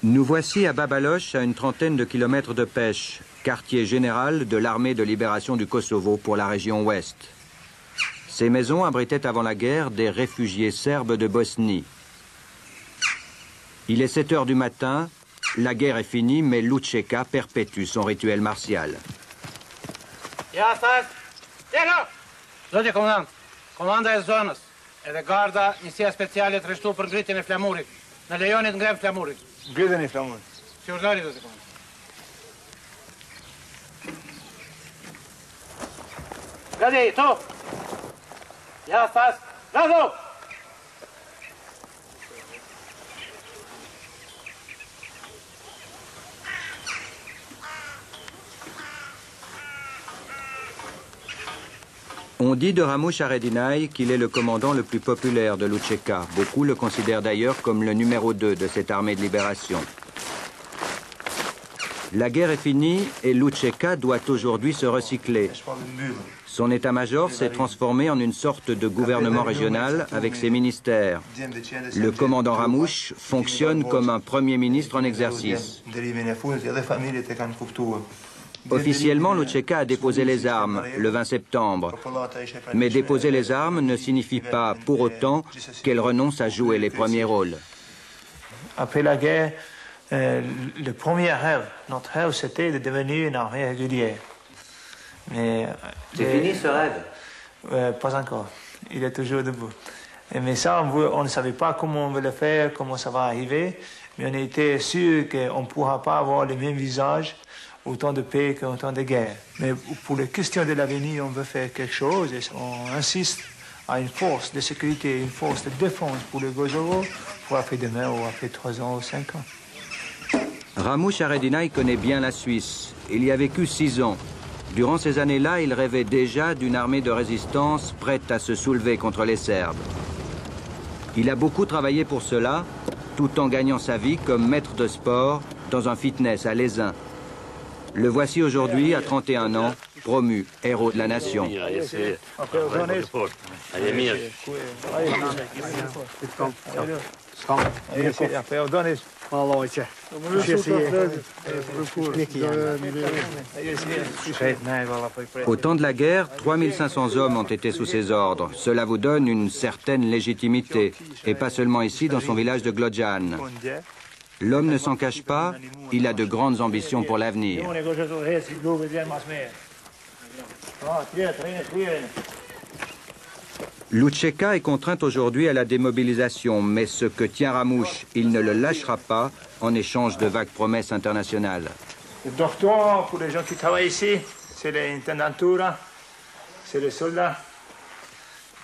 Nous voici à Babaloche, à une trentaine de kilomètres de Pech, quartier général de l'armée de libération du Kosovo pour la région ouest. Ces maisons abritaient avant la guerre des réfugiés serbes de Bosnie. Il est 7 heures du matin, la guerre est finie, mais Lučeka perpétue son rituel martial. Zotje komandant, komanda je zonas. Edhe garda njësia speciale të rishtu për ngritjen e flamurit. Në lejoni të ngrem flamurit. Ngritjen e flamurit. Si urdhëri, zotje komandant. Gadi, tu! Ja, stas! Rado! On dit de Ramush Haradinaj qu'il est le commandant le plus populaire de Lučeka. Beaucoup le considèrent d'ailleurs comme le numéro 2 de cette armée de libération. La guerre est finie et Lučeka doit aujourd'hui se recycler. Son état-major s'est transformé en une sorte de gouvernement régional avec ses ministères. Le commandant Ramush fonctionne comme un premier ministre en exercice. Officiellement, Lučeka a déposé les armes le 20 septembre. Mais déposer les armes ne signifie pas pour autant qu'elle renonce à jouer les premiers rôles. Après la guerre, le premier rêve, notre rêve, c'était de devenir une armée régulière. Mais c'est fini ce rêve? Pas encore. Il est toujours debout. Mais ça, on ne savait pas comment on veut le faire, comment ça va arriver. Mais on était sûr qu'on ne pourra pas avoir le même visage autant de paix qu'au temps de guerre. Mais pour les questions de l'avenir, on veut faire quelque chose et on insiste à une force de sécurité, une force de défense pour le Kosovo pour après demain ou après 3 ans ou 5 ans. Ramush Haradinaj connaît bien la Suisse. Il y a vécu 6 ans. Durant ces années-là, il rêvait déjà d'une armée de résistance prête à se soulever contre les Serbes. Il a beaucoup travaillé pour cela, tout en gagnant sa vie comme maître de sport dans un fitness à Lesin. Le voici aujourd'hui, à 31 ans, promu héros de la nation. Au temps de la guerre, 3500 hommes ont été sous ses ordres. Cela vous donne une certaine légitimité, et pas seulement ici, dans son village de Glodjan. L'homme ne s'en cache pas, il a de grandes ambitions pour l'avenir. Lučeka est contrainte aujourd'hui à la démobilisation, mais ce que tient Ramush, il ne le lâchera pas en échange de vagues promesses internationales. Le docteur, pour les gens qui travaillent ici, c'est l'intendantura, c'est les soldats.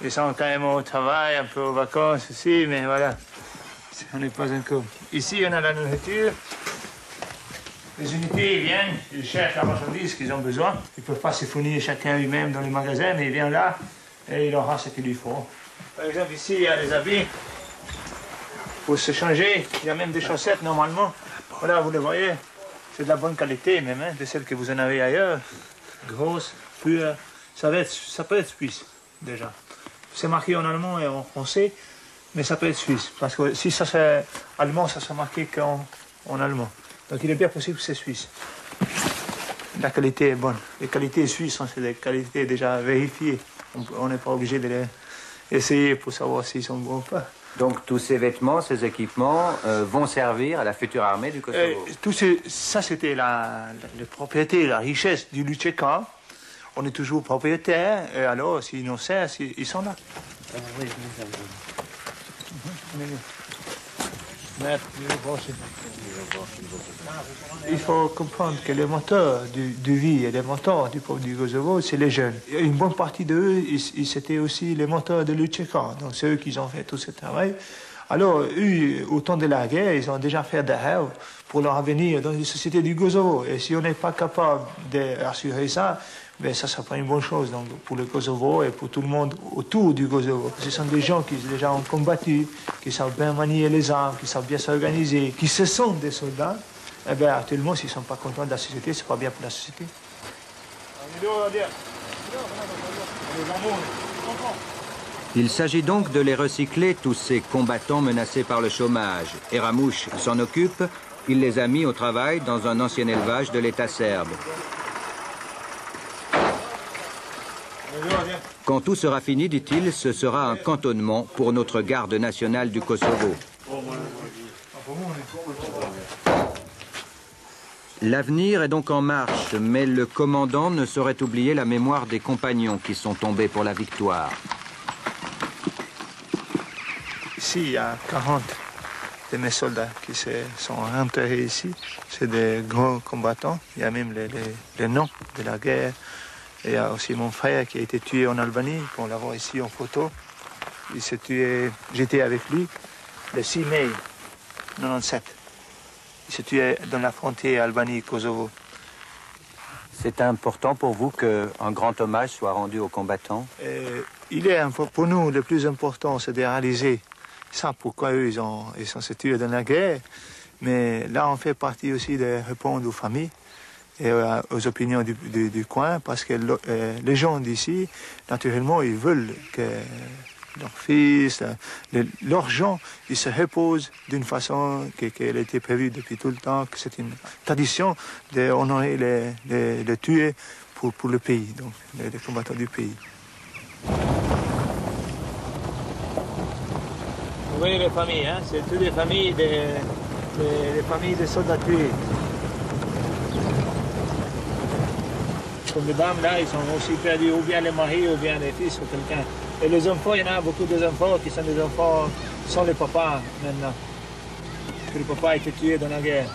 Ils sont quand même au travail, un peu aux vacances aussi, mais voilà. On n'est pas encore. Ici, on a la nourriture. Les unités ils viennent, ils cherchent la marchandise qu'ils ont besoin. Ils ne peuvent pas se fournir chacun eux-mêmes dans les magasins, mais ils viennent là et il aura ce qu'il lui faut. Par exemple, ici, il y a des habits pour se changer. Il y a même des chaussettes normalement. Voilà, vous les voyez. C'est de la bonne qualité même, hein, de celles que vous en avez ailleurs. Grosses, pures. Ça peut être suisse, déjà. C'est marqué en allemand et en français. Mais ça peut être suisse, parce que si ça c'est allemand, ça sera marqué qu'en allemand. Donc il est bien possible que c'est suisse. La qualité est bonne. Les qualités suisses, c'est des qualités déjà vérifiées. On n'est pas obligé de les essayer pour savoir s'ils sont bons ou pas. Donc tous ces vêtements, ces équipements vont servir à la future armée du Kosovo? Ça c'était la propriété, la richesse du Lučeka. On est toujours propriétaire, et alors s'ils nous servent, ils sont là. Il faut comprendre que les moteurs du vie et les moteurs du peuple du Kosovo, c'est les jeunes. Une bonne partie d'eux, c'était aussi les moteurs de Lučeka. Donc c'est eux qui ont fait tout ce travail. Alors, eux, au temps de la guerre, ils ont déjà fait des rêves pour leur avenir dans les sociétés du Kosovo. Et si on n'est pas capable d'assurer ça, ben ça sera pas une bonne chose donc, pour le Kosovo et pour tout le monde autour du Kosovo. Ce sont des gens qui déjà ont combattu, qui savent bien manier les armes, qui savent bien s'organiser, qui se sentent des soldats. Eh bien, actuellement, s'ils ne sont pas contents de la société, c'est pas bien pour la société. Il s'agit donc de les recycler, tous ces combattants menacés par le chômage. Et Ramush s'en occupe Il les a mis au travail dans un ancien élevage de l'État serbe. Quand tout sera fini, dit-il, ce sera un cantonnement pour notre garde nationale du Kosovo. L'avenir est donc en marche, mais le commandant ne saurait oublier la mémoire des compagnons qui sont tombés pour la victoire. Ici, il y a 40 de mes soldats qui sont enterrés ici. C'est des grands combattants. Il y a même les noms de la guerre. Et il y a aussi mon frère qui a été tué en Albanie. On l'a voit ici en photo. Il s'est tué, j'étais avec lui, le 6 mai 1997. Il s'est tué dans la frontière Albanie-Kosovo. C'est important pour vous qu'un grand hommage soit rendu aux combattants? Pour nous, le plus important, c'est de réaliser ça, pourquoi eux, ils sont se tués dans la guerre. Mais là, on fait partie aussi de répondre aux familles et aux opinions du coin, parce que les gens d'ici, naturellement, ils veulent que leurs fils, leurs gens, ils se reposent d'une façon qui a été prévue depuis tout le temps, que c'est une tradition d'honorer les tués pour le pays, donc les combattants du pays. Vous voyez les familles, hein? C'est toutes les familles des soldats tués. Comme les dames là, ils sont aussi perdus, ou bien les maris, ou bien les fils, ou quelqu'un. Et les enfants, il y en a beaucoup d'enfants qui sont des enfants sans les papas maintenant. Que le papa a été tué dans la guerre.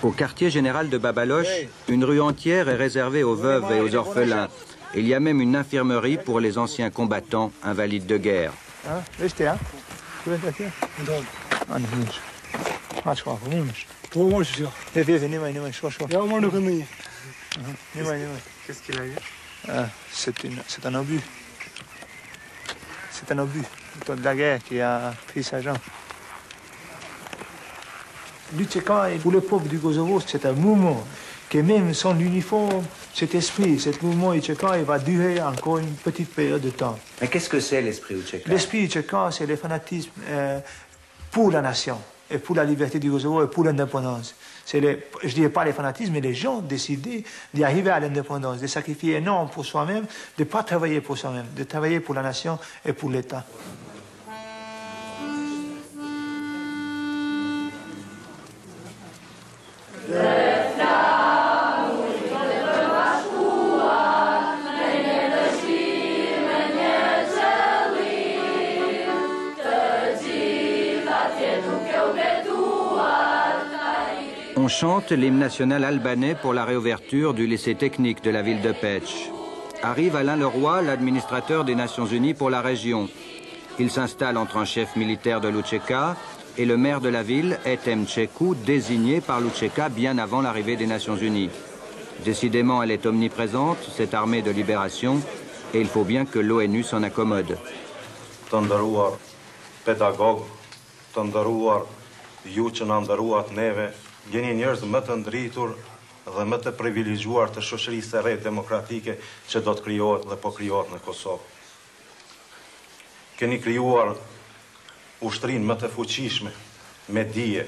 Au quartier général de Babaloche, une rue entière est réservée aux veuves et aux orphelins. Il y a même une infirmerie pour les anciens combattants invalides de guerre. Qu'est-ce qu'il a eu? C'est un obus. C'est un obus de la guerre qui a pris sa jambe. L'UTK, pour le peuple du Kosovo, c'est un mouvement qui, même sans l'uniforme, cet esprit, ce mouvement UTK, il va durer encore une petite période de temps. Mais qu'est-ce que c'est l'esprit UTK? L'esprit UTK, c'est le fanatisme pour la nation, et pour la liberté du Kosovo, et pour l'indépendance. Je ne dirais pas les fanatismes, mais les gens décidaient d'y arriver à l'indépendance, de sacrifier non pour soi-même, de ne pas travailler pour soi-même, de travailler pour la nation et pour l'État. On chante l'hymne national albanais pour la réouverture du lycée technique de la ville de Pech. Arrive Alain Leroy, l'administrateur des Nations Unies pour la région. Il s'installe entre un chef militaire de l'UTK et le maire de la ville, Etem Ceku, désigné par l'UTK bien avant l'arrivée des Nations Unies. Décidément, elle est omniprésente, cette armée de libération, et il faut bien que l'ONU s'en accommode. Të nderuar pedagog, të nderuar ju që na nderuat neve, jeni njerëz më të ndritur dhe më të privilegjuar të shoqërisë së re demokratike që do të krijohet dhe po krijohet në Kosovë. Keni krijuar ushtrinë më të fuqishme me dije,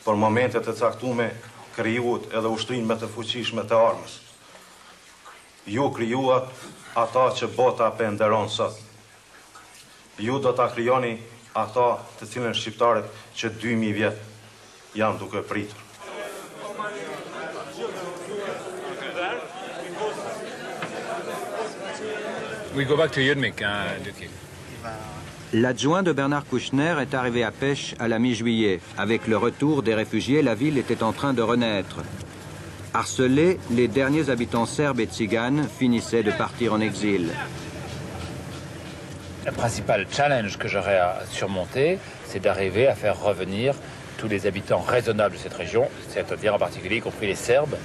për momente të caktuara krijuat edhe ushtrinë më të fuqishme të armës. Ju krijuat ata që bota penderon sot. Ju do ta krijoni ata të cilën shqiptarët që 2000 vjet janë duke pritur. We go back to Yudmik, Duki. L'adjoint de Bernard Kouchner est arrivé à Pech à la mi-juillet. Avec le retour des réfugiés, la ville était en train de renaître. Harcelés, les derniers habitants serbes et tziganes finissaient de partir en exil. Le principal challenge que j'aurais à surmonter, c'est d'arriver à faire revenir tous les habitants raisonnables de cette région, c'est-à-dire en particulier y compris les Serbes,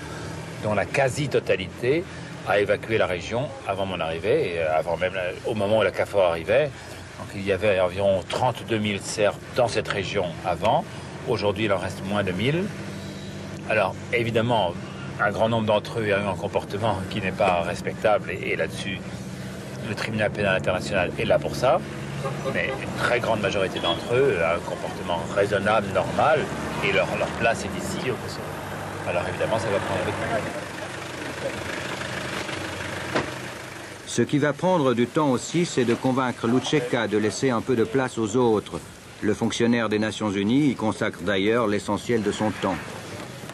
dont la quasi-totalité a évacué la région avant mon arrivée, et avant même au moment où la KFOR arrivait. Donc il y avait environ 32 000 Serbes dans cette région avant. Aujourd'hui, il en reste moins de 1000. Alors évidemment, un grand nombre d'entre eux ont un comportement qui n'est pas respectable, et là-dessus, le tribunal pénal international est là pour ça. Mais une très grande majorité d'entre eux a un comportement raisonnable, normal, et leur place est ici, au Kosovo. Alors évidemment, ça va prendre beaucoup de temps. Ce qui va prendre du temps aussi, c'est de convaincre Lučeka de laisser un peu de place aux autres. Le fonctionnaire des Nations Unies y consacre d'ailleurs l'essentiel de son temps.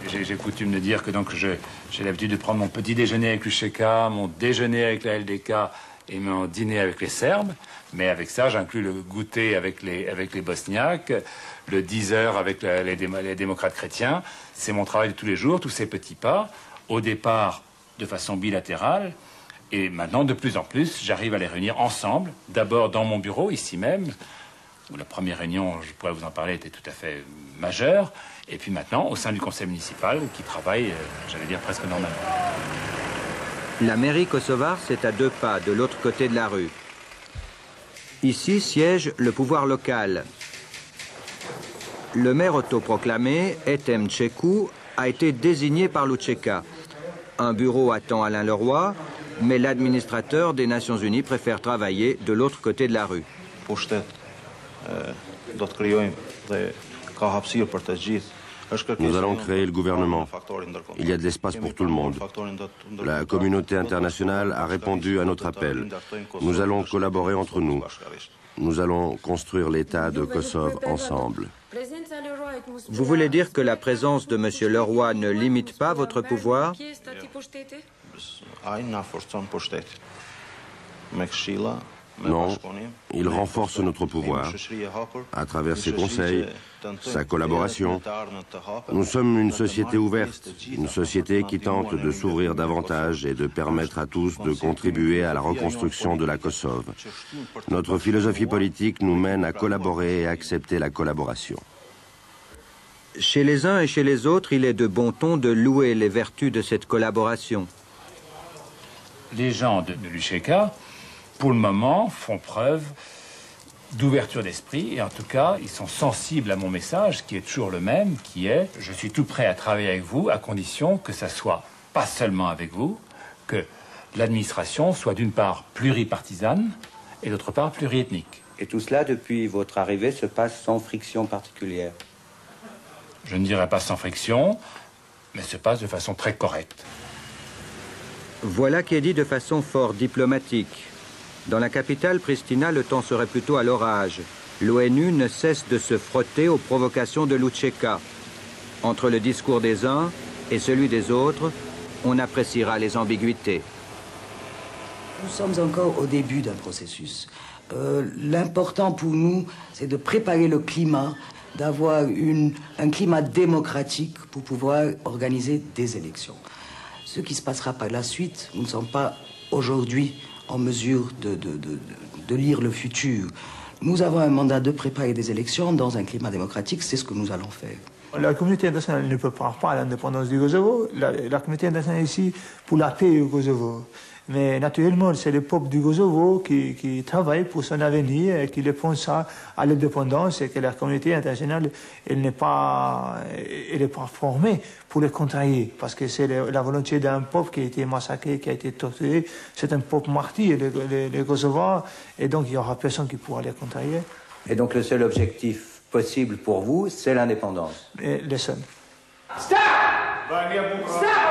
J'ai coutume de dire que donc j'ai l'habitude de prendre mon petit déjeuner avec Lučeka, mon déjeuner avec la LDK et mon dîner avec les Serbes. Mais avec ça, j'inclus le goûter avec les Bosniaques, le 10 heures avec les démocrates chrétiens. C'est mon travail de tous les jours, tous ces petits pas. Au départ, de façon bilatérale. Et maintenant, de plus en plus, j'arrive à les réunir ensemble. D'abord dans mon bureau, ici même, où la première réunion, je pourrais vous en parler, était tout à fait majeure. Et puis maintenant, au sein du conseil municipal, qui travaille, j'allais dire, presque normalement. La mairie kosovare, c'est à 2 pas, de l'autre côté de la rue. Ici siège le pouvoir local. Le maire autoproclamé, Etem Čeku, a été désigné par Lučeka. Un bureau attend Alain Leroy, mais l'administrateur des Nations Unies préfère travailler de l'autre côté de la rue. Nous allons créer le gouvernement. Il y a de l'espace pour tout le monde. La communauté internationale a répondu à notre appel. Nous allons collaborer entre nous. Nous allons construire l'État de Kosovo ensemble. Vous voulez dire que la présence de M. Leroy ne limite pas votre pouvoir? Non, il renforce notre pouvoir à travers ses conseils, sa collaboration. Nous sommes une société ouverte, une société qui tente de s'ouvrir davantage et de permettre à tous de contribuer à la reconstruction de la Kosovo. Notre philosophie politique nous mène à collaborer et accepter la collaboration. Chez les uns et chez les autres, il est de bon ton de louer les vertus de cette collaboration. Les gens de Lučeka, pour le moment, font preuve d'ouverture d'esprit et en tout cas, ils sont sensibles à mon message qui est toujours le même, qui est « Je suis tout prêt à travailler avec vous à condition que ça soit pas seulement avec vous, que l'administration soit d'une part pluripartisane et d'autre part pluriethnique. » Et tout cela, depuis votre arrivée, se passe sans friction particulière? Je ne dirais pas sans friction, mais se passe de façon très correcte. Voilà qui est dit de façon fort diplomatique. Dans la capitale, Pristina, le temps serait plutôt à l'orage. L'ONU ne cesse de se frotter aux provocations de Lučeka. Entre le discours des uns et celui des autres, on appréciera les ambiguïtés. Nous sommes encore au début d'un processus. L'important pour nous, c'est de préparer le climat, d'avoir un climat démocratique pour pouvoir organiser des élections. Ce qui se passera par la suite, nous ne sommes pas aujourd'hui en mesure de lire le futur. Nous avons un mandat de préparer des élections dans un climat démocratique, c'est ce que nous allons faire. La communauté internationale ne prépare pas l'indépendance du Kosovo. La communauté internationale est ici pour la paix au Kosovo. Mais naturellement, c'est le peuple du Kosovo qui travaille pour son avenir et qui pense à l'indépendance et que la communauté internationale, elle n'est pas formée pour les contrarier. Parce que c'est la volonté d'un peuple qui a été massacré, qui a été torturé. C'est un peuple martyr, les Kosovars, et donc il n'y aura personne qui pourra les contrarier. Et donc le seul objectif possible pour vous, c'est l'indépendance? Le seul. Stop! Stop!